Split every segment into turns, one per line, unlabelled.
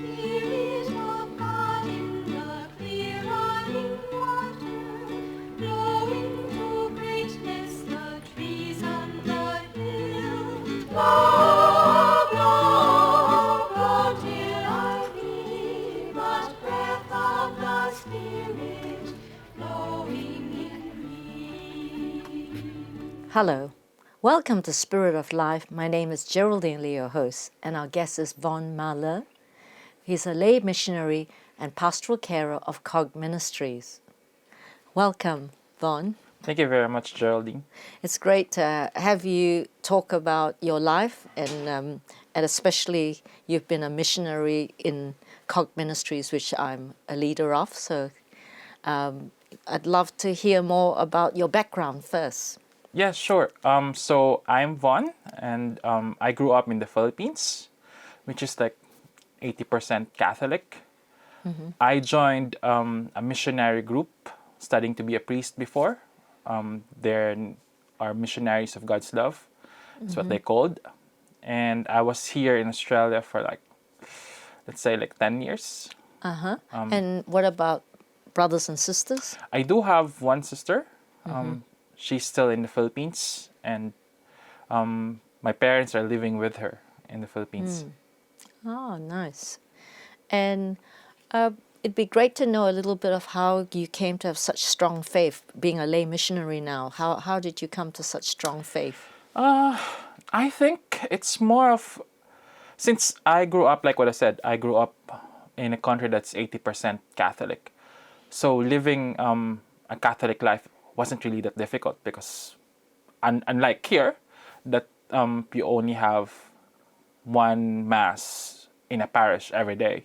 Spirit of God in the clear running water, blowing to greatness the trees on the hill. Blow, blow, blow till I hear the breath of the Spirit blowing in me.
Hello. Welcome to Spirit of Life. My name is Geraldine Lee, your host, and our guest is Von Mahler. He's a lay missionary and pastoral carer of Cog Ministries. Welcome, Von.
Thank you very much, Geraldine.
It's great to have you talk about your life, and especially you've been a missionary in Cog Ministries, which I'm a leader of. So I'd love to hear more about your background first.
Yeah, sure. So I'm Von, and I grew up in the Philippines, which is like 80% Catholic. I joined a missionary group studying to be a priest before. There are missionaries of God's love. That's what they called. And I was here in Australia for let's say 10 years.
And what about brothers and sisters?
I do have one sister. She's still in the Philippines, and my parents are living with her in the Philippines.
Oh, nice. And it'd be great to know a little bit of how you came to have such strong faith, being a lay missionary now. How did you come to such strong faith?
I think it's more of, since I grew up, like what I said, I grew up in a country that's 80% Catholic. So living a Catholic life wasn't really that difficult because unlike here, that you only have one mass in a parish every day.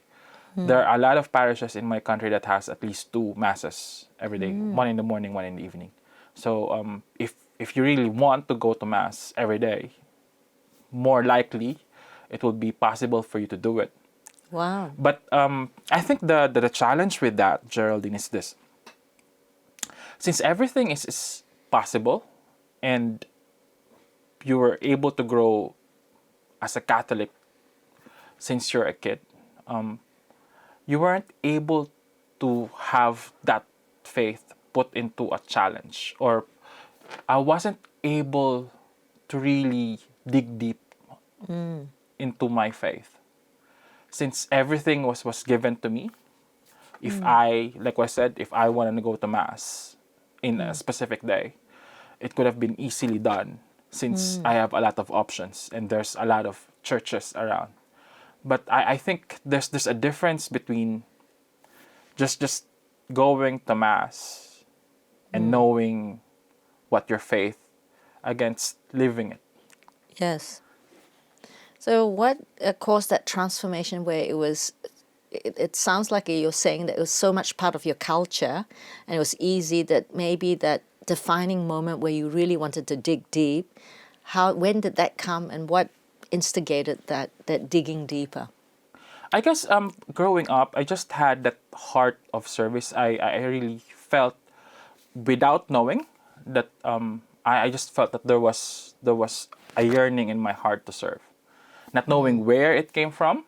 There are a lot of parishes in my country that has at least 2 masses every day, one in the morning, one in the evening. So if you really want to go to mass every day, more likely it will be possible for you to do it.
Wow.
But I think the challenge with that, Geraldine, is this. Since everything is possible and you were able to grow as a Catholic since you're a kid, you weren't able to have that faith put into a challenge, or I wasn't able to really dig deep into my faith. Since everything was given to me, if like I said, if I wanted to go to Mass in a specific day, it could have been easily done since I have a lot of options and there's a lot of churches around. But I think there's a difference between just going to Mass and knowing what your faith against living it.
Yes. So what caused that transformation where it sounds like you're saying that it was so much part of your culture and it was easy that maybe that defining moment where you really wanted to dig deep, when did that come and what instigated that digging deeper?
I guess growing up, I just had that heart of service. I really felt, without knowing, that I just felt that there was a yearning in my heart to serve. Not knowing where it came from,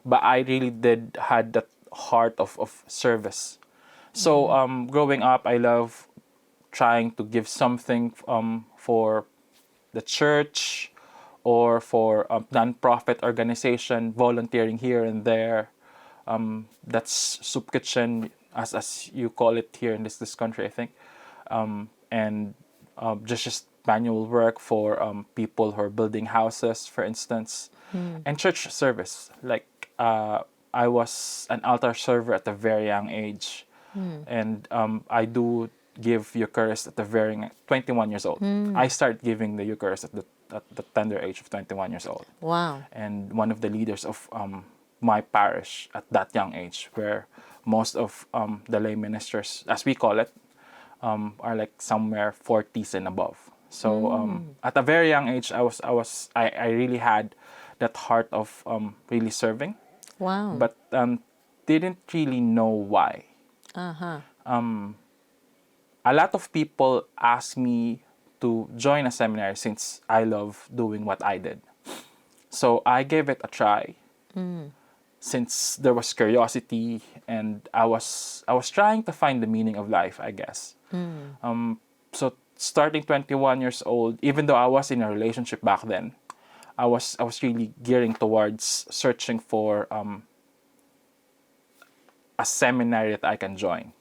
but I really had that heart of service. So growing up, I love trying to give something for the church or for a non-profit organization, volunteering here and there. That's soup kitchen, as you call it here in this country, I think. And just manual work for people who are building houses, for instance. And church service. Like I was an altar server at a very young age. And I do give Eucharist at the very 21 years old. I started giving the Eucharist at the tender age of 21 years old.
Wow.
And one of the leaders of my parish at that young age, where most of the lay ministers, as we call it, are like somewhere 40s and above. So at a very young age, I really had that heart of really serving.
Wow.
But didn't really know why. A lot of people ask me to join a seminary since I love doing what I did. So I gave it a try. since there was curiosity, and I was trying to find the meaning of life, I guess. So starting 21 years old, even though I was in a relationship back then, I was really gearing towards searching for a seminary that I can join.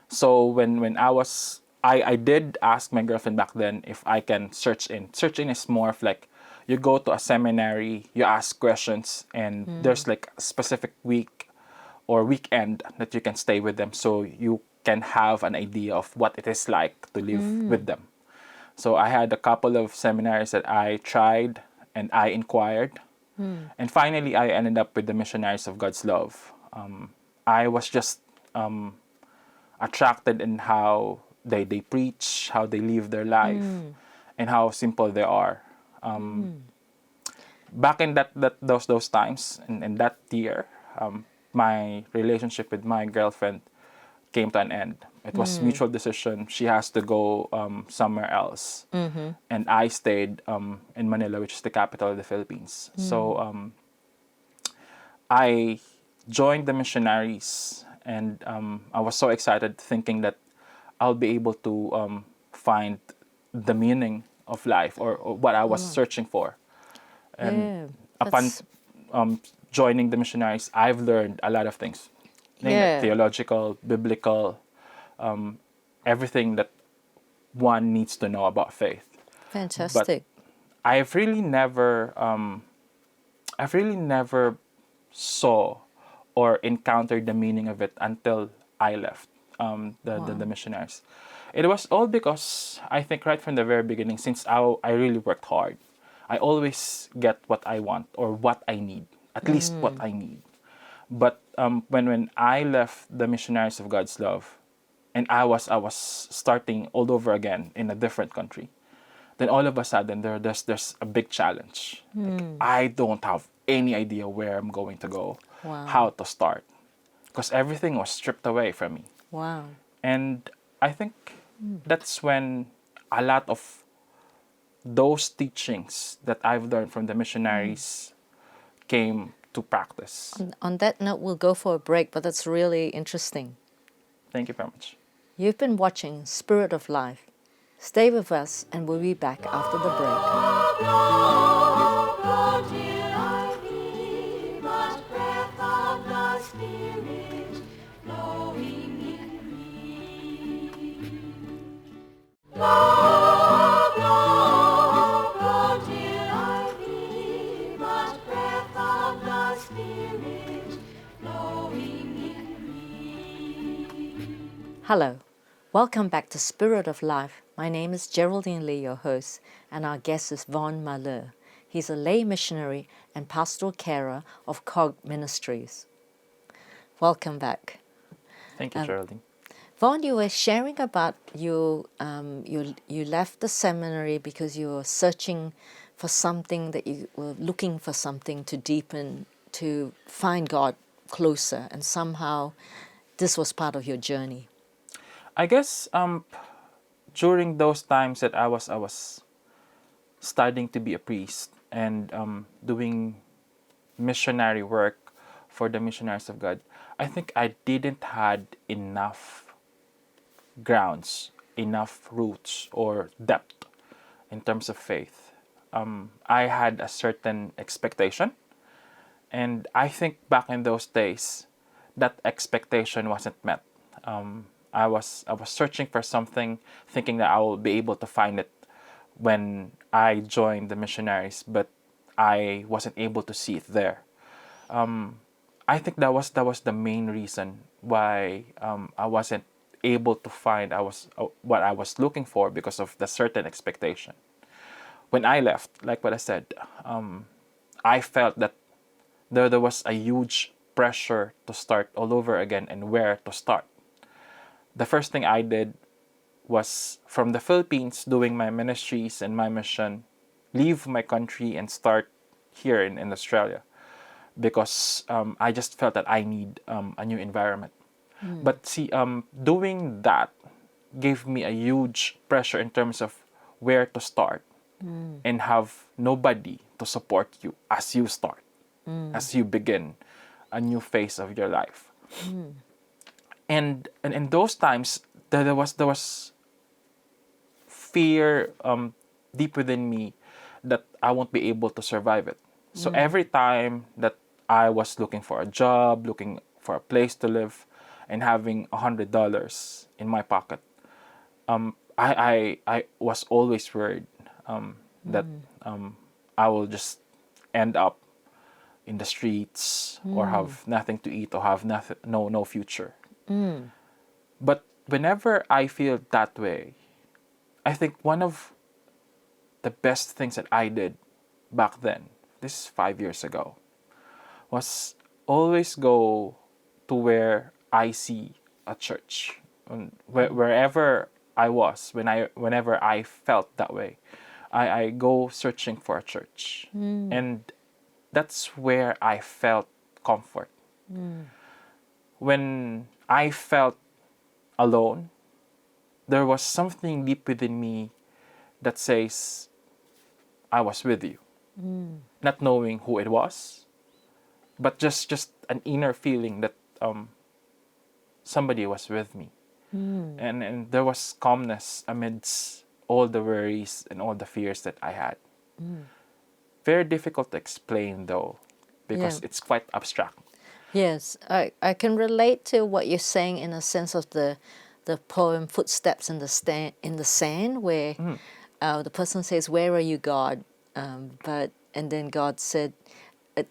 So when I did ask my girlfriend back then if I can search in. Search in is more of like you go to a seminary, you ask questions, and there's like a specific week or weekend that you can stay with them, so you can have an idea of what it is like to live with them. So I had a couple of seminaries that I tried and I inquired. And finally, I ended up with the Missionaries of God's Love. I was just attracted in how they preach, how they live their life, and how simple they are. Back in those times, in that year, my relationship with my girlfriend came to an end. It was mutual decision. She has to go somewhere else, and I stayed in Manila, which is the capital of the Philippines. So I joined the missionaries, and I was so excited, thinking that I'll be able to find the meaning of life, or what I was searching for. And
Yeah,
upon
that's
joining the missionaries, I've learned a lot of things, name it,
yeah,
theological, biblical, everything that one needs to know about faith. But
fantastic.
I've really never, I've really never saw or encountered the meaning of it until I left the missionaries. It was all because I think right from the very beginning, since I really worked hard, I always get what I want or what I need, at least what I need. But when I left the Missionaries of God's Love, and I was starting all over again in a different country, then all of a sudden there's a big challenge. Like, I don't have any idea where I'm going to go,
Wow.
how to start, because everything was stripped away from me.
Wow.
And I think that's when a lot of those teachings that I've learned from the missionaries came to practice.
On that note, we'll go for a break, but that's really interesting.
Thank you very much.
You've been watching Spirit of Life. Stay with us, and we'll be back after the break.
Blow till I feel the breath of the Spirit blowing in me. Blow, blow, blow till I feel the breath of the Spirit blowing in me.
Hello. Welcome back to Spirit of Life. My name is Geraldine Lee, your host, and our guest is Vaughn Malheur. He's a lay missionary and pastoral carer of COG Ministries. Welcome back.
Thank you, Geraldine.
Vaughn, you were sharing about you left the seminary because you were searching for something, that you were looking for something to deepen, to find God closer, and somehow this was part of your journey.
I guess during those times that I was studying to be a priest and doing missionary work for the Missionaries of God, I think I didn't had enough grounds, enough roots or depth in terms of faith. I had a certain expectation, and I think back in those days, that expectation wasn't met. I was searching for something, thinking that I will be able to find it when I joined the missionaries, but I wasn't able to see it there. I think that was the main reason why I wasn't able to find what I was looking for, because of the certain expectation. When I left, like what I said, I felt that there was a huge pressure to start all over again, and where to start. The first thing I did was, from the Philippines, doing my ministries and my mission, leave my country and start here in Australia, because I just felt that I need a new environment. But see, doing that gave me a huge pressure in terms of where to start, and have nobody to support you as you start. as you begin a new phase of your life. And in those times, there was fear deep within me that I won't be able to survive it. So every time that I was looking for a job, looking for a place to live, and having $100 in my pocket, I was always worried that I will just end up in the streets or have nothing to eat or have nothing, no future. But whenever I feel that way, I think one of the best things that I did back then, this is 5 years ago, was always go to where I see a church. And wherever I was, whenever I felt that way, I go searching for a church. And that's where I felt comfort. When I felt alone, there was something deep within me that says, I was with you. Not knowing who it was, but just an inner feeling that somebody was with me. And there was calmness amidst all the worries and all the fears that I had. Very difficult to explain though, because
Yeah.
it's quite abstract.
Yes, I can relate to what you're saying in a sense of the poem "Footsteps in the Sand," where the person says, "Where are you, God?" And then God said, uh,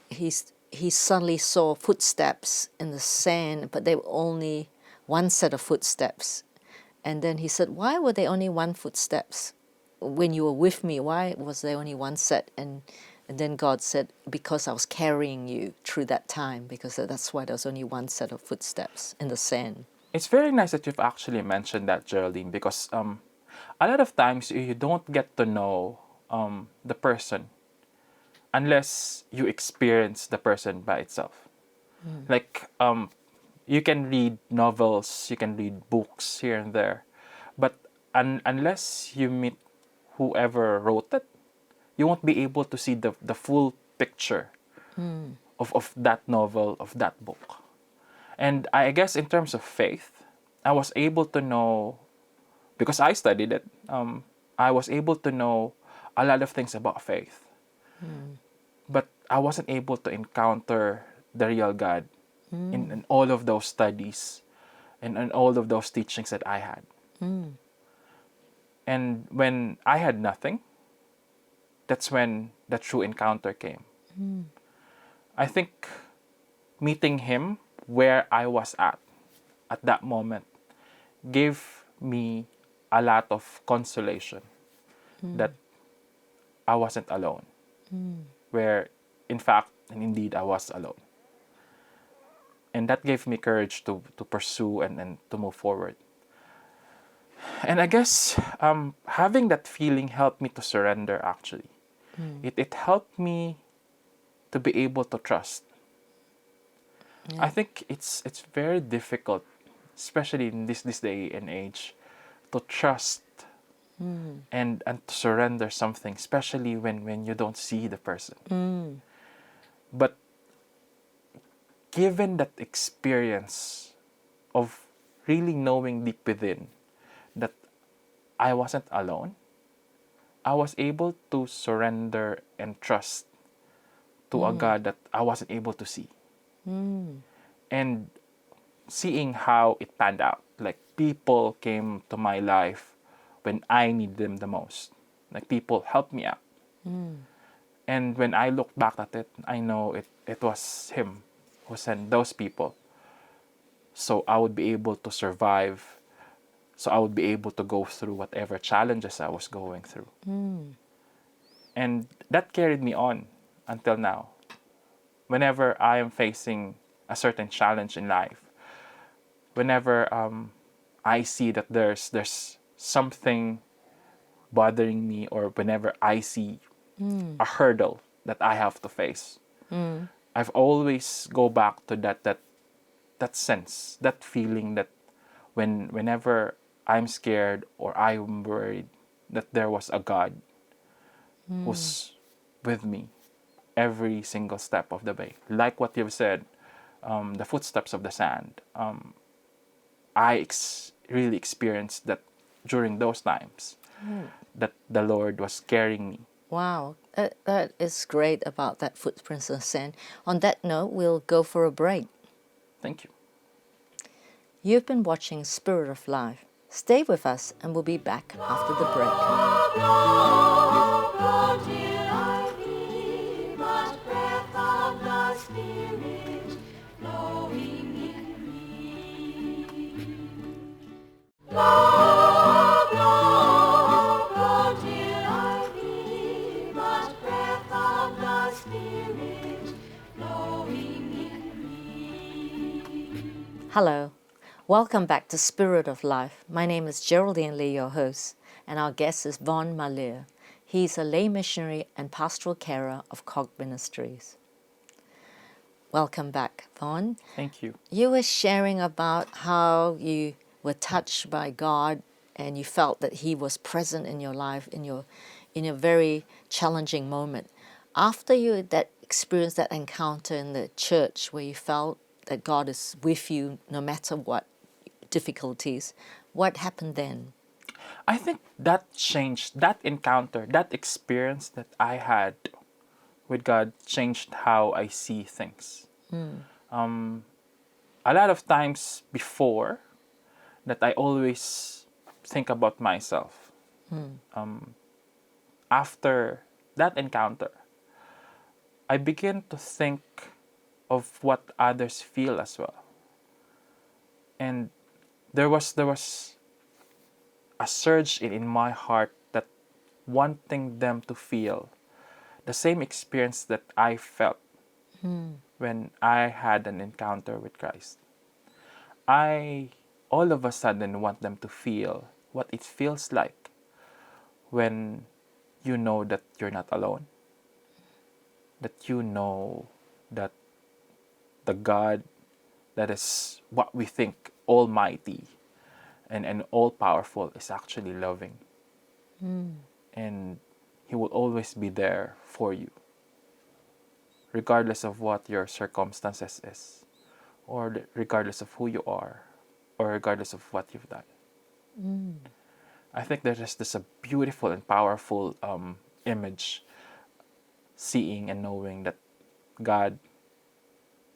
he suddenly saw footsteps in the sand, but they were only one set of footsteps. And then he said, "Why were they only one footsteps? When you were with me, why was there only one set?" And then God said, "Because I was carrying you through that time, because that's why there was only one set of footsteps in the sand."
It's very nice that you've actually mentioned that, Geraldine, because a lot of times you don't get to know the person unless you experience the person by itself. Like you can read novels, you can read books here and there, but unless you meet whoever wrote it, you won't be able to see the full picture of that novel, of that book. And I guess in terms of faith, I was able to know, because I studied it, I was able to know a lot of things about faith. But I wasn't able to encounter the real God in all of those studies and all of those teachings that I had. And when I had nothing, that's when the true encounter came. I think meeting Him where I was at that moment, gave me a lot of consolation that I wasn't alone. Where, in fact, and indeed, I was alone. And that gave me courage to pursue and to move forward. And I guess having that feeling helped me to surrender, actually. It helped me to be able to trust. I think it's very difficult, especially in this day and age, to trust and to surrender something, especially when you don't see the person. But given that experience of really knowing deep within that I wasn't alone, I was able to surrender and trust to a God that I wasn't able to see. And seeing how it panned out, like people came to my life when I needed them the most. Like people helped me out. And when I look back at it, I know it was Him who sent those people. So I would be able to survive. So I would be able to go through whatever challenges I was going through. And that carried me on until now. Whenever I am facing a certain challenge in life, whenever I see that there's something bothering me, or whenever I see a hurdle that I have to face, I've always go back to that sense, that feeling that whenever I'm scared or I'm worried, that there was a God who's with me every single step of the way. Like what you've said, the footsteps of the sand. Really experienced that during those times, that the Lord was carrying me.
Wow, that is great about that footprints of sand. On that note, we'll go for a break.
Thank you.
You've been watching Spirit of Life. Stay with us and we'll be back after the break.
Go till I be but breath of the Spirit flowing in me. Go till I be but breath of the Spirit flowing in me.
Hello, welcome back to Spirit of Life. My name is Geraldine Lee, your host, and our guest is Vaughn Malir. He's a lay missionary and pastoral carer of Cog Ministries. Welcome back, Vaughn.
Thank you.
You were sharing about how you were touched by God and you felt that He was present in your life in your very challenging moment. After you that experienced that encounter in the church where you felt that God is with you no matter what difficulties, what happened then?
I think that changed, that encounter, that experience that I had with God changed how I see things. A lot of times before that I always think about myself. After that encounter, I begin to think of what others feel as well. And there was a surge in my heart that wanting them to feel the same experience that I felt when I had an encounter with Christ. I all of a sudden want them to feel what it feels like when you know that you're not alone. That you know that the God that is what we think almighty and all powerful is actually loving. And He will always be there for you, regardless of what your circumstances is, or regardless of who you are, or regardless of what you've done. I think there is this a beautiful and powerful image, seeing and knowing that God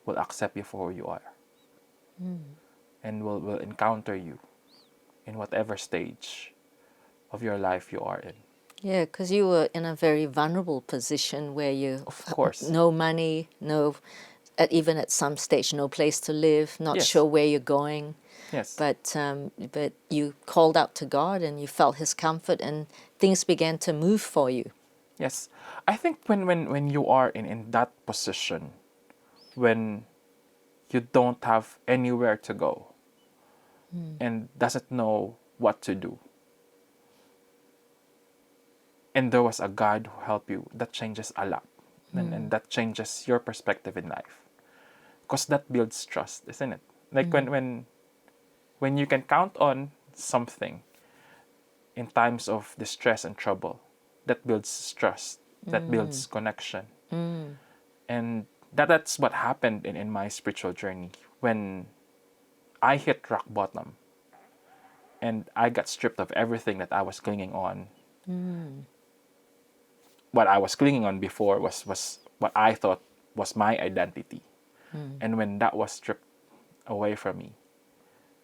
will accept you for who you are, and will encounter you in whatever stage of your life you are in.
Yeah, because you were in a very vulnerable position where you
Of course.
no money, even at some stage, no place to live, not
Yes.
sure where you're going.
Yes.
But you called out to God and you felt His comfort and things began to move for you.
Yes. I think when you are in that position, when you don't have anywhere to go and doesn't know what to do, and there was a God who helped you, that changes a lot. And that changes your perspective in life. Because that builds trust, isn't it? Like when you can count on something in times of distress and trouble, that builds trust, that builds connection. And that's what happened in my spiritual journey when I hit rock bottom and I got stripped of everything that I was clinging on. What I was clinging on before was what I thought was my identity. And when that was stripped away from me,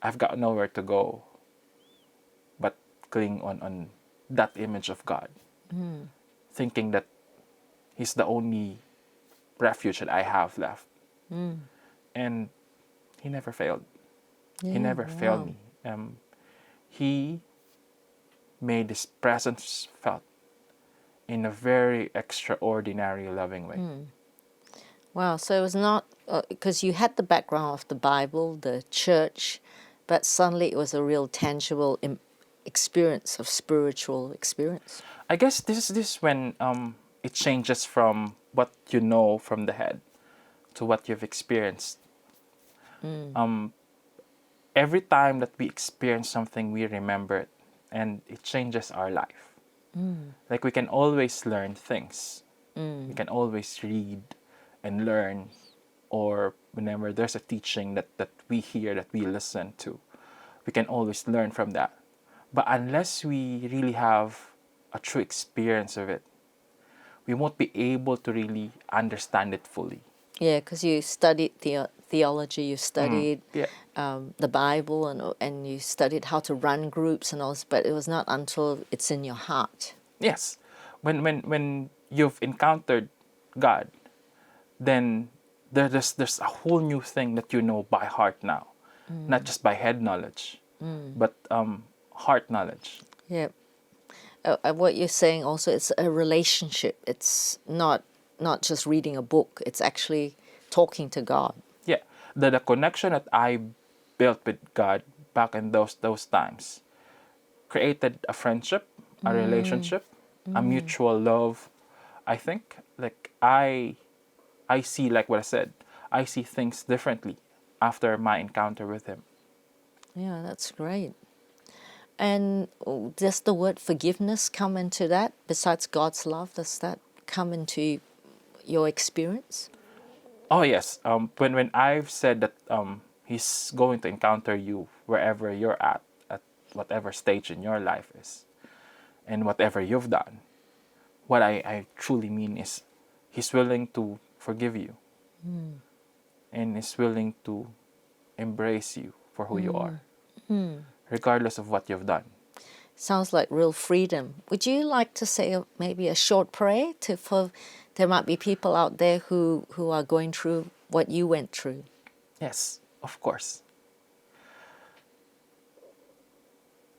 I've got nowhere to go but cling on that image of God, thinking that He's the only refuge that I have left. And He never failed. He never failed me. He made His presence felt in a very extraordinary, loving way.
Wow, so it was not because you had the background of the Bible, the church, but suddenly it was a real tangible experience of spiritual experience.
I guess this is when it changes from what you know from the head to what you've experienced. Every time that we experience something, we remember it, and it changes our life. Like we can always learn things We can always read and learn, or whenever there's a teaching that we hear, that we listen to, we can always learn from that. But unless we really have a true experience of it, we won't be able to really understand it fully.
Yeah, because you studied theology, you studied
Yeah.
the Bible, and you studied how to run groups and all this, but it was not until it's in your heart.
Yes. When you've encountered God, then there's a whole new thing that you know by heart now, not just by head knowledge, but heart knowledge.
Yeah. What you're saying also, it's a relationship. It's not just reading a book. It's actually talking to God.
Yeah, the connection that I built with God back in those times created a friendship, a relationship, a mutual love. I think, like, I see, like what I said, I see things differently after my encounter with Him.
Yeah, that's great. And does the word forgiveness come into that? Besides God's love, does that come into your experience?
Oh yes, when I've said that He's going to encounter you wherever you're at whatever stage in your life is, and whatever you've done, what I truly mean is He's willing to forgive you, and is willing to embrace you for who you are, regardless of what you've done.
Sounds like real freedom. Would you like to say maybe a short prayer for there might be people out there who are going through what you went through?
Yes, of course.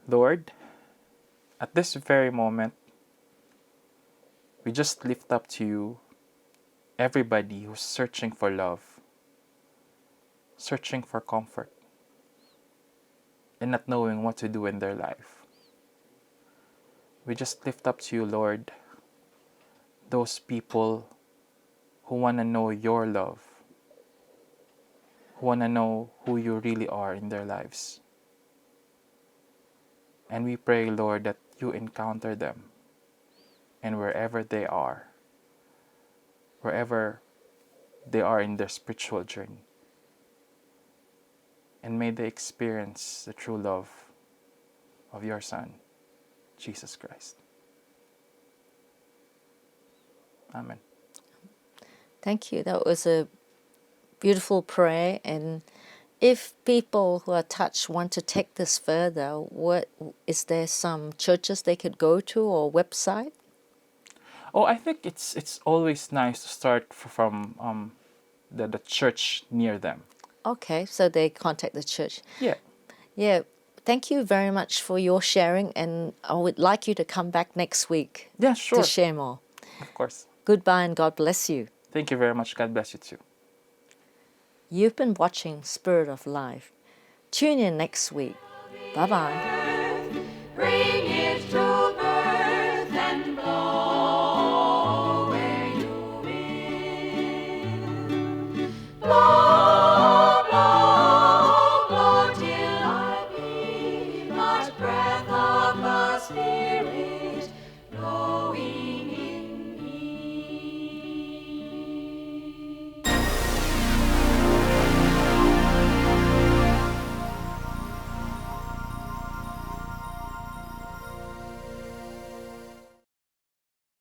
Lord, at this very moment, we just lift up to you everybody who's searching for love, searching for comfort, and not knowing what to do in their life. We just lift up to you, Lord, those people who want to know your love, who want to know who you really are in their lives. And we pray, Lord, that you encounter them, and wherever they are in their spiritual journey, and may they experience the true love of your Son, Jesus Christ. Amen.
Thank you. That was a beautiful prayer. And if people who are touched want to take this further, what is there some churches they could go to or website?
Oh, I think it's always nice to start from the church near them.
Okay, so they contact the church.
Yeah.
Yeah. Thank you very much for your sharing, and I would like you to come back next week
Yeah, sure.
to share more.
Of course.
Goodbye and God bless you.
Thank you very much. God bless you too.
You've been watching Spirit of Life. Tune in next week. Bye-bye.